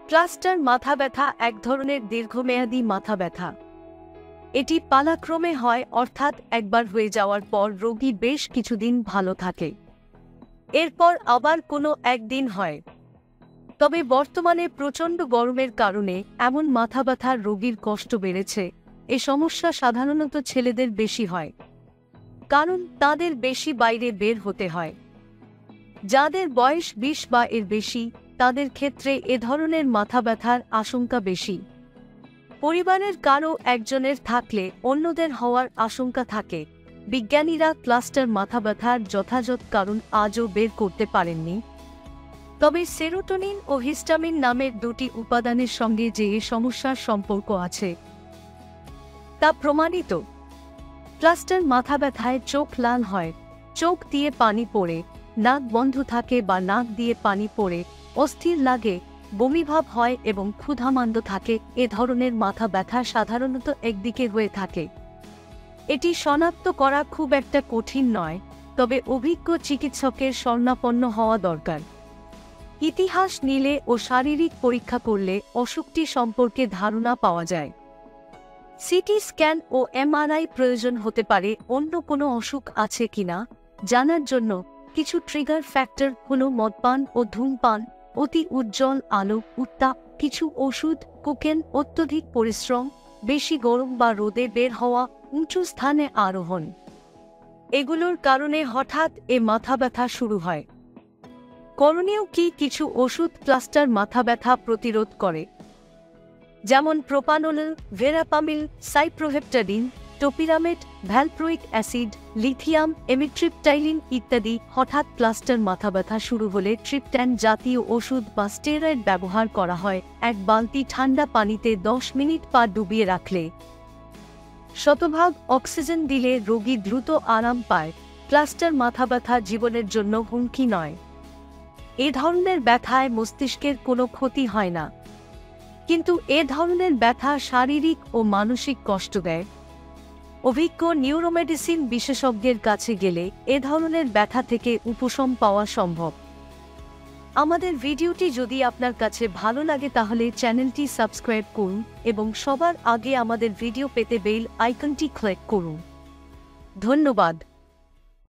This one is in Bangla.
ক্লাস্টার মাথা ব্যথা এক ধরনের দীর্ঘমেয়াদী মাথা ব্যথা। এটি পালাক্রমে হয়, অর্থাৎ একবার হয়ে যাওয়ার পর রোগী বেশ কিছুদিন ভালো থাকে, এরপর আবার কোনো একদিন হয়। তবে বর্তমানে প্রচণ্ড গরমের কারণে এমন মাথা ব্যথার রোগীর কষ্ট বেড়েছে। এ সমস্যা সাধারণত ছেলেদের বেশি হয়, কারণ তাদের বেশি বাইরে বের হতে হয়। যাদের বয়স 20 বা এর বেশি, তাদের ক্ষেত্রে এ ধরনের মাথা ব্যথার আশঙ্কা বেশি। পরিবারের কারো একজনের থাকলে অন্যদের হওয়ার আশঙ্কা থাকে। বিজ্ঞানীরা ক্লাস্টার মাথা ব্যথার যথাযথ কারণ আজও বের করতে পারেননি। তবে সেরোটোনিন ও হিস্টামিন নামের দুটি উপাদানের সঙ্গে যে এ সমস্যার সম্পর্ক আছে তা প্রমাণিত। ক্লাস্টার মাথা ব্যথায় চোখ লাল হয়, চোখ দিয়ে পানি পড়ে, নাক বন্ধ থাকে বা নাক দিয়ে পানি পড়ে, অস্থির লাগে, বমিভাব হয় এবং ক্ষুধামান্দ থাকে। এ ধরনের মাথা ব্যথা সাধারণত একদিকে হয়ে থাকে। এটি শনাক্ত করা খুব একটা কঠিন নয়, তবে অভিজ্ঞ চিকিৎসকের শরণাপন্ন হওয়া দরকার। ইতিহাস নিলে ও শারীরিক পরীক্ষা করলে অসুখটি সম্পর্কে ধারণা পাওয়া যায়। সিটি স্ক্যান ও এমআরআই প্রয়োজন হতে পারে অন্য কোনো অসুখ আছে কিনা জানার জন্য। কিছু ট্রিগার ফ্যাক্টর হল মদপান ও ধূমপান, অতি উজ্জ্বল আলো, উত্তাপ, কিছু ওষুধ, কোকেন, অত্যধিক পরিশ্রম, বেশি গরম বা রোদে বের হওয়া, উঁচু স্থানে আরোহণ। এগুলোর কারণে হঠাৎ এ মাথা ব্যথা শুরু হয়। করণীয় কি? কিছু ওষুধ ক্লাস্টার মাথা ব্যথা প্রতিরোধ করে, যেমন propranolol, verapamil, cyproheptadine, topiramate, valproic acid, lithium, amitriptyline ইত্যাদি। হঠাৎ ক্লাস্টার মাথা ব্যথা শুরু হলে ট্রিপট্যান জাতীয় ওষুধ বা স্টেরয়েড ব্যবহার করা হয়। এক বালতি ঠান্ডা পানিতে 10 মিনিট পা ডুবিয়ে রাখলে শতভাগ অক্সিজেন দিলে রোগী দ্রুত আরাম পায়। ক্লাস্টার মাথা ব্যথা জীবনের জন্য হুমকি নয়। এ ধরনের ব্যথায় মস্তিষ্কের কোনো ক্ষতি হয় না, কিন্তু এ ধরনের ব্যথা শারীরিক ও মানসিক কষ্ট দেয়। অভিজ্ঞ নিউরোমেডিসিন বিশেষজ্ঞের কাছে গেলে এ ধরনের ব্যথা থেকে উপশম পাওয়া সম্ভব। আমাদের ভিডিওটি যদি আপনার কাছে ভালো লাগে তাহলে চ্যানেলটি সাবস্ক্রাইব করুন এবং সবার আগে আমাদের ভিডিও পেতে বেল আইকনটি ক্লিক করুন। ধন্যবাদ।